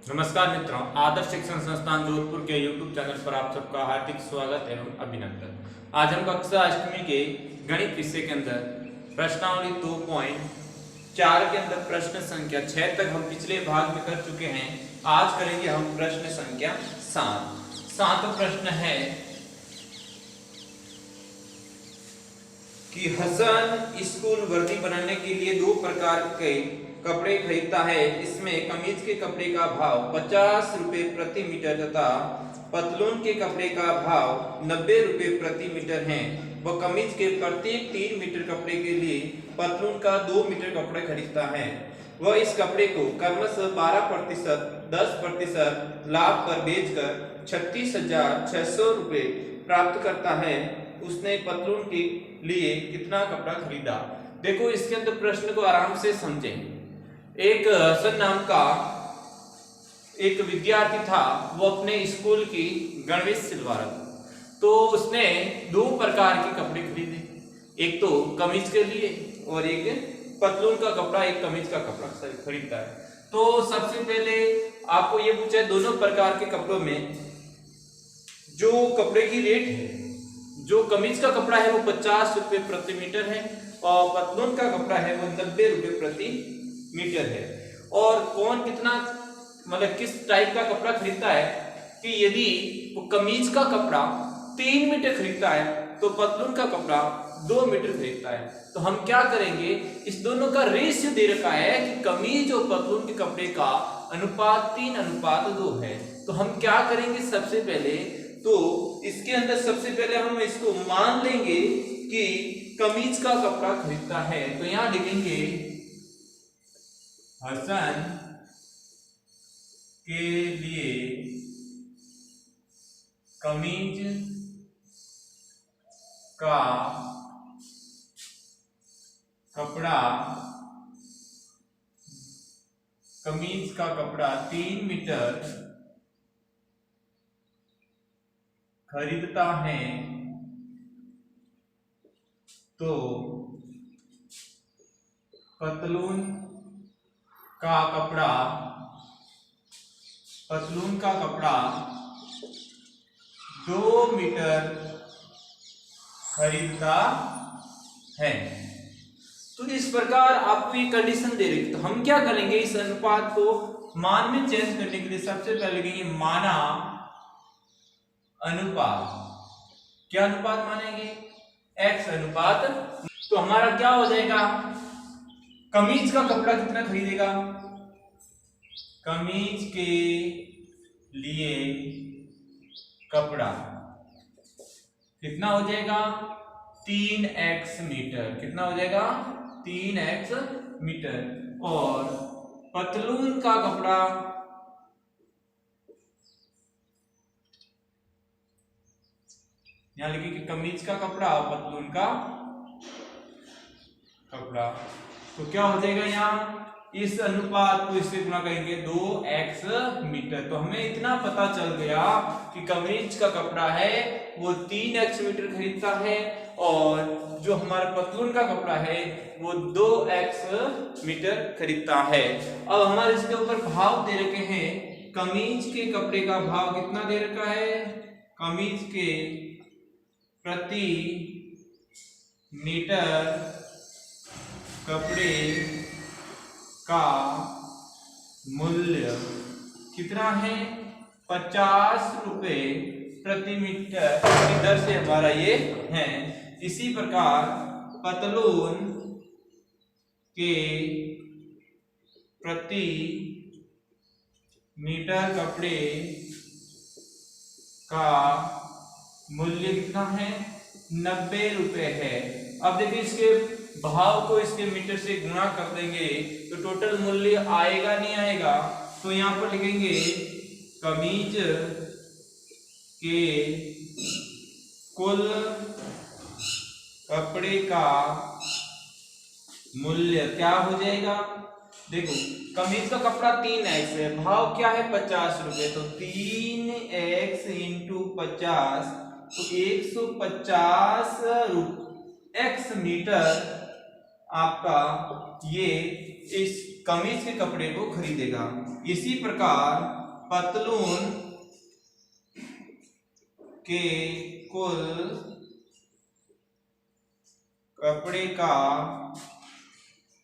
नमस्कार मित्रों, आदर्श शिक्षण संस्थान जोधपुर के YouTube चैनल पर आप सबका हार्दिक स्वागत एवं अभिनंदन। आज हम कक्षा अष्टमी के गणित विषय के अंदर प्रश्नावली 2.4 के अंदर प्रश्न संख्या 6 तक हम पिछले भाग में कर चुके हैं। आज करेंगे हम प्रश्न संख्या 7। सातवां प्रश्न है कि हसन स्कूल वर्दी बनाने के लिए दो प्रकार के कपड़े खरीदता है। इसमें कमीज के कपड़े का भाव 50 रुपए प्रति मीटर तथा पतलून के कपड़े का भाव 90 रुपए प्रति मीटर है। वह कमीज के प्रत्येक 3 मीटर कपड़े के लिए पतलून का 2 मीटर कपड़ा खरीदता है। वह इस कपड़े को क्रमशः 12%, 10% लाभ पर बेचकर 36,600 रुपए प्राप्त करता है। उसने पतलून के लिए कितना कपड़ा खरीदा? देखो, इसके अंदर प्रश्न को आराम से समझें। एक हसन नाम का एक विद्यार्थी था, वो अपने स्कूल की गणवेश सिलवा रहा था। तो उसने दो प्रकार के कपड़े खरीदे, एक तो कमीज के लिए और एक पतलून का कपड़ा। एक कमीज का कपड़ा खरीदता है। तो सबसे पहले आपको ये पूछा है, दोनों प्रकार के कपड़ों में जो कपड़े की रेट है, जो कमीज का कपड़ा है वो 50 रुपए प्रति मीटर है और पतलून का कपड़ा है वो 90 रुपए प्रति मीटर है। और कौन कितना मतलब किस टाइप का कपड़ा खरीदता है कि यदि वो कमीज का कपड़ा 3 मीटर खरीदता है तो पतलून का कपड़ा 2 मीटर खरीदता है। तो हम क्या करेंगे, इस दोनों का रेशियो दे रखा है कि कमीज और पतलून के कपड़े का अनुपात 3:2 है। तो हम क्या करेंगे, सबसे पहले तो इसके अंदर सबसे पहले हम इसको मान लेंगे कि कमीज का कपड़ा खरीदता है। तो यहां लिखेंगे हसन के लिए कमीज का कपड़ा 3 मीटर खरीदता है। तो पतलून का कपड़ा 2 मीटर खरीदता है। तो इस प्रकार आपको ये कंडीशन दे रही। तो हम क्या करेंगे, इस अनुपात को मान में चेंज करने के लिए सबसे पहले लिखेंगे माना अनुपात। क्या अनुपात मानेंगे? x अनुपात। तो हमारा क्या हो जाएगा, कमीज का कपड़ा कितना खरीदेगा, कमीज के लिए कपड़ा कितना हो जाएगा, 3x मीटर। कितना हो जाएगा, 3x मीटर। और पतलून का कपड़ा यहां लिखिए कि कमीज का कपड़ा और पतलून का कपड़ा। तो क्या हो जाएगा, यहां इस अनुपात को इससे गुणा करेंगे 2x मीटर। तो हमें इतना पता चल गया कि कमीज का कपड़ा है वो 3x मीटर खरीदता है और जो हमारा पतलून का कपड़ा है वो 2x मीटर खरीदता है। अब हमारे इसके ऊपर भाव दे रखे हैं। कमीज के कपड़े का भाव कितना दे रखा है, कमीज के प्रति मीटर कपड़े का मूल्य कितना है, 50 रुपए प्रति मीटर की दर से हमारा ये है। इसी प्रकार पतलून के प्रति मीटर कपड़े का मूल्य कितना है, 90 रुपए है। अब देखिए, इसके भाव को इसके मीटर से गुणा कर देंगे तो टोटल मूल्य आएगा नहीं आएगा। तो यहां पर लिखेंगे कमीज के कुल कपड़े का मूल्य क्या हो जाएगा, देखो कमीज का कपड़ा 3x है, भाव क्या है 50 रुपए। तो 3x इंटू 50 तो 150 x मीटर आपका ये इस कमीज के कपड़े को खरीदेगा। इसी प्रकार पतलून के कुल कपड़े का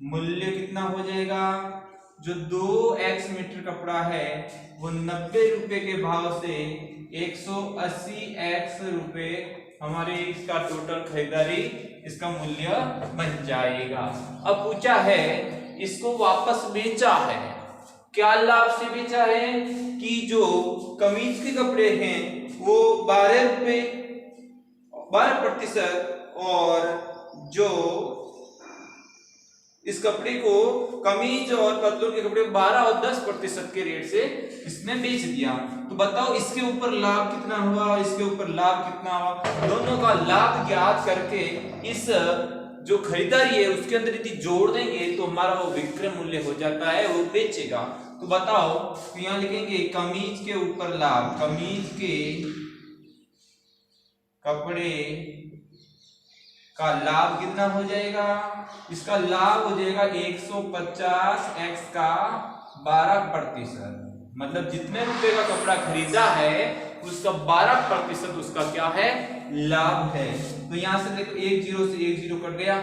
मूल्य कितना हो जाएगा? जो 2x मीटर कपड़ा है वो 90 रुपए के भाव से 180x रुपए हमारे इसका टोटल खरीदारी इसका मूल्य बन जाएगा। अब पूछा है इसको वापस बेचा है, क्या लाभ से बेचा है कि जो कमीज के कपड़े हैं वो 12% और जो इस कपड़े को कमीज और पतलून के कपड़े 12 और 10% के रेट से इसने बेच दिया। तो बताओ इसके ऊपर लाभ कितना हुआ, इसके ऊपर लाभ कितना हुआ? दोनों का लाभ ज्ञात करके इस जो खरीदारी है उसके अंदर यदि जोड़ देंगे तो हमारा वो विक्रय मूल्य हो जाता है, वो बेचेगा। तो बताओ, तो यहां लिखेंगे कमीज के ऊपर लाभ, कमीज के कपड़े का लाभ कितना हो जाएगा? इसका लाभ हो जाएगा 150x का 12%, मतलब जितने रुपए का कपड़ा खरीदा है उसका 12% उसका क्या है? लाभ है। तो यहां से देखो 1 0 से 1 0 कट गया,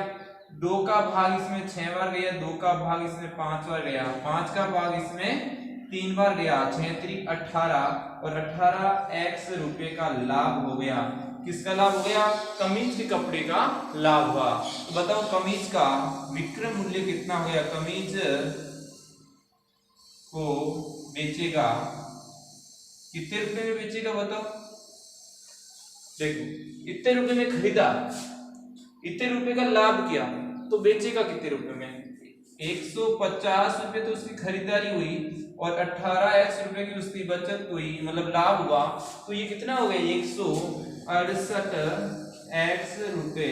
2 का भाग इसमें 6 बार गया, 2 का भाग इसमें 5 बार गया, 5 का भाग इसमें 3 बार गया, 6 3 18 और 18x रुपए का लाभ हो गया। किसका लाभ हो गया? कमीज के कपड़े का लाभ हुआ। तो बताओ कमीज का विक्रय मूल्य कितना हो गया? कमीज को बेचेगा कितने रुपए में बेचेगा बताओ? देखो इतने रुपए में खरीदा, इतने रुपए का लाभ किया, तो बेचेगा कितने रुपए में? 150 रुपए तो उसकी खरीदारी हुई और 18x रुपए की उसकी बचत हुई, मतलब लाभ हुआ। तो ये कितना हो गया? 168x रुपए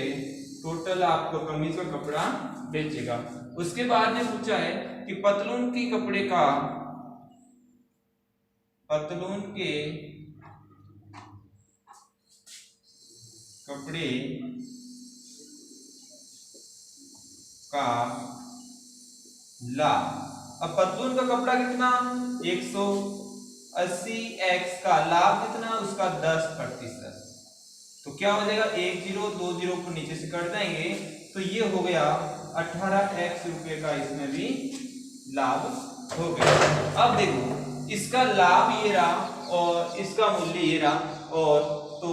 टोटल आपको कमीज का कपड़ा बेचेगा। उसके बाद में पूछा है कि पतलून के कपड़े का, पतलून के कपड़े का लाभ। अब पतलून का कपड़ा कितना? 180x का लाभ कितना? उसका 10%। तो क्या हो जाएगा? 1 0 2 0 को नीचे से कट जाएंगे तो ये हो गया 18x रुपए का इसमें भी लाभ हो गया। अब देखो इसका लाभ ये रहा और इसका मूल्य ये रहा, और तो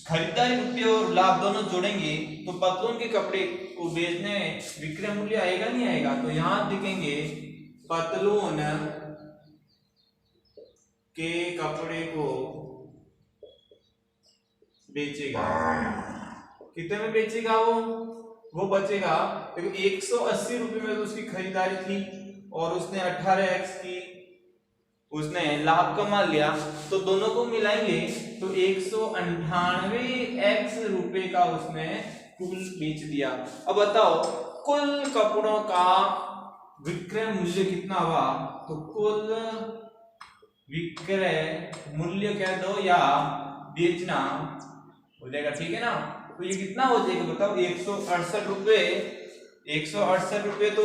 खरीदारी रुपये और लाभ दोनों जोड़ेंगे तो पतलून के कपड़े को बेचने में विक्रय मूल्य आएगा नहीं आएगा? तो यहां लिखेंगे पतलून के कपड़े को बेचेगा। कितने में बेचेगा? वो बचेगा। देखो 180 रुपए में तो उसकी खरीदारी थी और उसने 18x की उसने लाभ कमा लिया, तो दोनों को मिलाएंगे तो 198x रुपए का उसने कुल बेच दिया। अब बताओ कुल कपड़ों का विक्रय मूल्य कितना हुआ? तो कुल विक्रय मूल्य कह दो या बेचना हो जाएगा, ठीक है ना? तो ये कितना हो जाएगा बताओ? 168 रुपए। 168 रुपए तो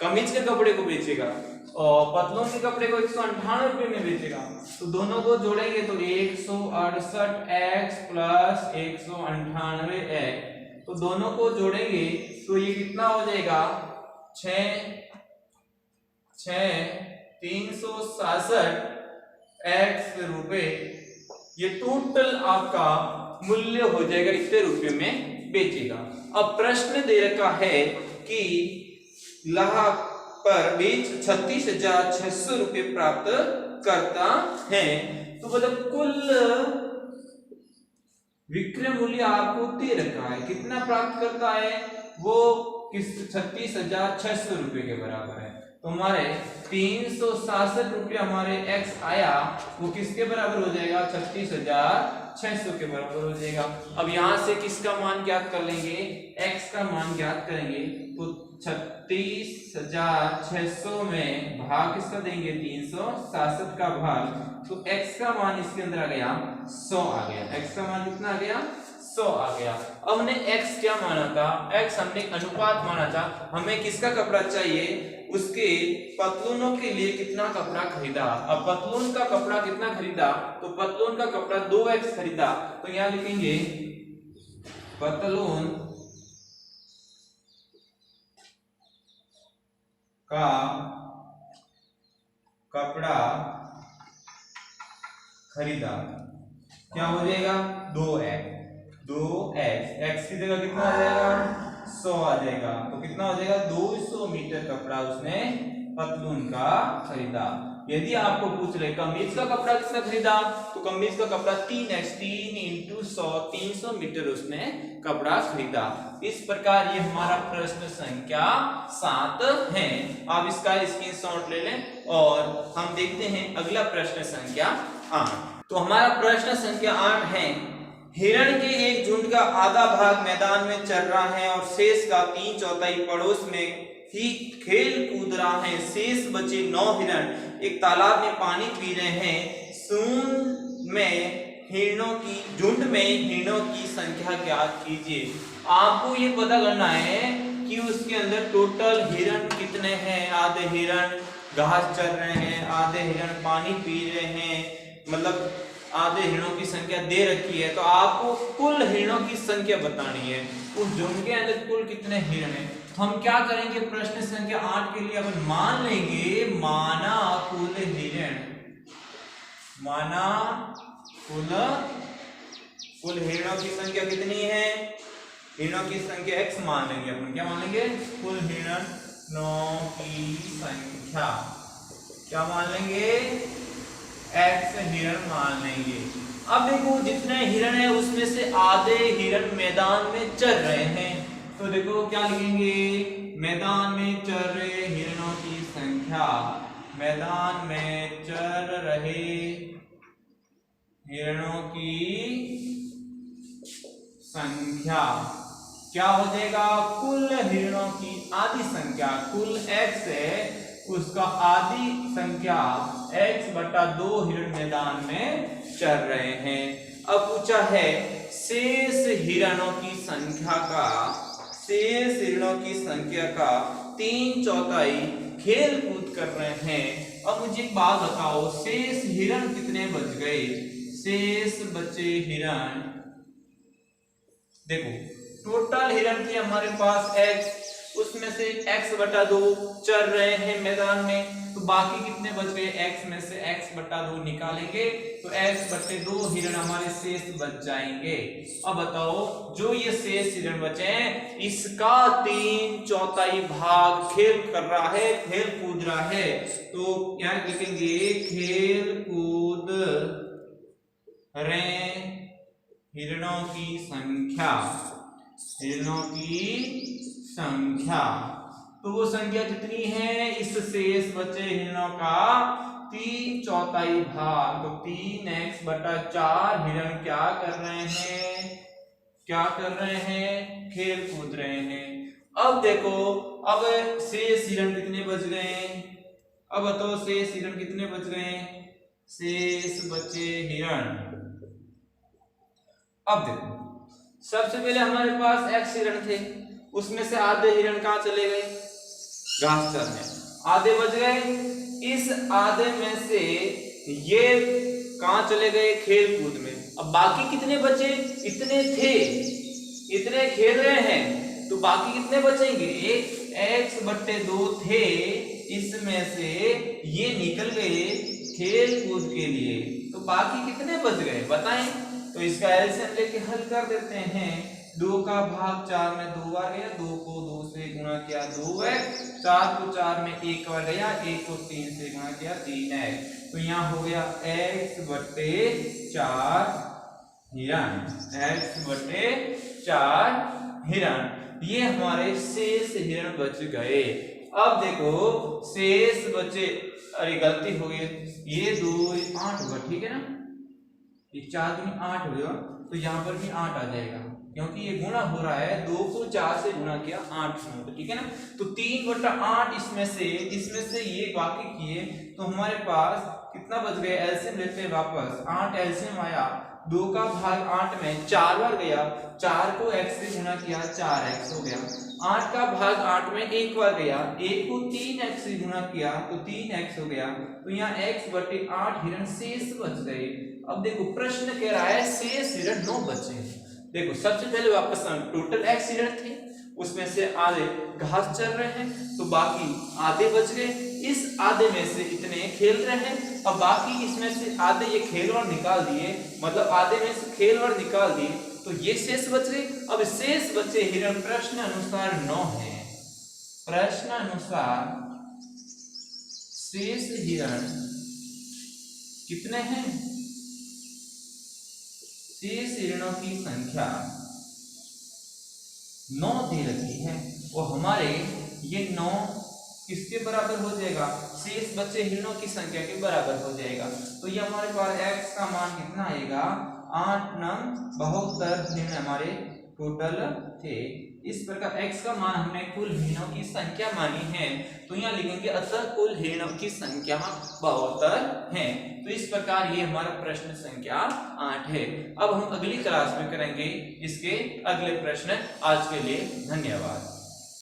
कमीज के कपड़े को बेचेगा और पतलून के कपड़े को 198 रुपए में बेचेगा। तो दोनों को जोड़ेंगे तो 168x प्लस 198x, तो दोनों को जोड़ेंगे तो ये कितना हो जाएगा? 367x रुपए। ये टोटल आपका मूल्य हो जाएगा, इतने रुपए में बेचेगा। अब प्रश्न दे रखा है कि लाभ पर बीच 36,600 रुपए प्राप्त करता है। तो मतलब कुल विक्रय मूल्य आपको दे रखा है, कितना प्राप्त करता है? वो 36,600 रुपए के बराबर है। तो हमारे 367 रुपये हमारे x आया, वो किसके बराबर हो जाएगा? 36,600 के बराबर हो जाएगा। अब यहां से किसका मान ज्ञात कर लेंगे? x का मान ज्ञात करेंगे तो 36,600 में भाग किसका देंगे? 367 का भाग, तो x का मान इसके अंदर आ गया 100 आ गया। x का मान कितना आ गया? 100 100 आ गया। अब हमने x क्या माना था, x हमने अनुपात माना था, हमें किसका कपड़ा चाहिए, उसके पतलूनों के लिए कितना कपड़ा खरीदा। अब पतलून का कपड़ा कितना खरीदा, तो पतलून का कपड़ा 2x खरीदा, तो यहां लिखेंगे पतलून का कपड़ा खरीदा, क्या हो जाएगा 2x, x की जगह कितना आ जाएगा 100 आ जाएगा, तो कितना हो जाएगा 200 मीटर कपड़ा उसने पतलून का खरीदा। यदि आपको पूछ रहे कमीज का कपड़ा किसने खरीदा, तो कमीज का कपड़ा 3x 3 × 100 300 मीटर उसने कपड़ा खरीदा। इस प्रकार ये हमारा प्रश्न संख्या 7 है। आप इसका स्क्रीनशॉट ले लें और हम देखते हैं अगला प्रश्न संख्या 8। तो हमारा प्रश्न संख्या 8 है, हिरण के एक झुंड का आधा भाग मैदान में चल रहा है और शेष का 3/4 पड़ोस में ही खेल कूद रहा है। शेष बचे 9 हिरण एक तालाब में पानी पी रहे हैं। झुंड में हिरणों की संख्या ज्ञात कीजिए। आपको ये पता करना है कि उसके अंदर टोटल हिरण कितने हैं। आधे हिरण घास चर रहे हैं, आधे हिरण पानी पी रहे हैं, मतलब आधे हिरणों की संख्या दे रखी है, तो आपको कुल हिरणों की संख्या बतानी है। उस झुंड के अंदर कुल कितने हिरण हैं। हम क्या करेंगे, प्रश्न संख्या 8 के लिए अपन मान लेंगे माना कुल हिरण, माना कुल हिरणों की संख्या कितनी है, हिरणों की संख्या x मान लेंगे अपन। क्या मान लेंगे, कुल हिरणों की संख्या क्या मान लेंगे, x हिरण मान लेंगे। अब देखो जितने हिरण है उसमें से आधे हिरण मैदान में चल रहे हैं, तो देखो क्या लिखेंगे, मैदान में चल रहे हिरणों की संख्या, मैदान में चल रहे हिरणों की संख्या क्या हो जाएगा, कुल हिरणों की आधी संख्या, कुल x है उसका आधी संख्या x/2 हिरण मैदान में चल रहे हैं। अब पूछा है शेष हिरणों की संख्या का, शेष हिरणों की संख्या का 3/4 खेल कूद कर रहे हैं। अब मुझे एक बात बताओ, शेष हिरण कितने बच गए, शेष बचे हिरण, देखो टोटल हिरण थे हमारे पास x, उसमें से x/2 चल रहे हैं मैदान में, तो बाकी कितने बच गए, x में से x/2 निकालेंगे तो x/2 हिरण हमारे शेष बच जाएंगे। अब बताओ जो ये शेष हिरण बचे हैं इसका 3/4 भाग खेल कर रहा है, खेल कूद रहा है, तो यहाँ लिखेंगे खेल कूद रहे हिरणों की संख्या, हिरणों की संख्या, तो वो संख्या कितनी है, इस शेष बचे हिरणों का 3/4 भाग, तो 3x/4 हिरण क्या कर रहे हैं, क्या कर रहे हैं, खेल कूद रहे हैं। अब देखो अब शेष हिरण कितने बच गए, अब बताओ शेष हिरण कितने बच गए, शेष बचे हिरण। अब देखो सबसे पहले हमारे पास x हिरण थे, उसमें से आधे हिरण कहां चले गए, घास चरने, आधे बच गए। इस आधे में से ये कहां चले गए, खेल कूद में। अब बाकी कितने बचे, इतने थे, इतने खेल रहे हैं, तो बाकी कितने बचेंगे, एक x/2 थे, इसमें से ये निकल गए खेल कूद के लिए, तो बाकी कितने बच गए बताएं। तो इसका एलसीएम लेके हल कर देते हैं। 2 का भाग 4 में 2 बार गया, 2 को 2 से गुणा किया 2x, 4 को 4 में 1 बार गया, 1 को 3 से गुणा किया 3x, तो यहाँ हो गया x/4 हिरण, x/4 हिरण, ये हमारे शेष हिरण बच गए। अब देखो शेष बचे, अरे गलती हो गई, ये 2 8 होगा, ठीक है ना, ये 4 दूनी 8 हो गया, तो यहाँ पर भी 8 आ जाएगा क्योंकि ये गुणा हो रहा है, 2 को 4 से गुणा किया 8 में, तो ठीक है ना, तो 3/8 इसमें से ये बाकी किए तो हमारे पास कितना बच गया, एलसीएम लेते हैं वापस, 8 एलसीएम आया, 2 का भाग 8 में 4 बार गया, 4 को x से गुना किया 4x हो गया, 8 का भाग 8 में 1 बार गया, 1 को 3x से गुना किया तो 3x हो गया, तो यहाँ x बटे 8 हिरण शेष बच गए। अब देखो प्रश्न कह रहा है शेष हिरण 9 बचे। देखो सबसे पहले वापस टोटल x हिरण थे, उसमें से आधे घास चर रहे हैं तो बाकी आधे बच गए, इस आधे में से इतने खेल रहे हैं, अब बाकी इसमें से आधे ये खेलवर निकाल दिए, मतलब आधे में से खेलवर निकाल दिए तो ये शेष बच गए। अब शेष बचे हिरण प्रश्न अनुसार 9 है, प्रश्न अनुसार शेष हिरण कितने हैं, शेष हिरणों की संख्या 9 दे रखी है और हमारे ये 9 किसके बराबर हो जाएगा, शेष बचे हिरणों की संख्या के बराबर हो जाएगा। तो ये हमारे पास x का मान कितना आएगा, 8 नंग 72 हिरण हमारे टोटल थे। इस प्रकार x का मान हमने कुल हिरणों की संख्या मानी है, तो यहाँ लिखेंगे अतः कुल हिरणों की संख्या 72 है। तो इस प्रकार ये हमारा प्रश्न संख्या 8 है। अब हम अगली क्लास में करेंगे इसके अगले प्रश्न। आज के लिए धन्यवाद।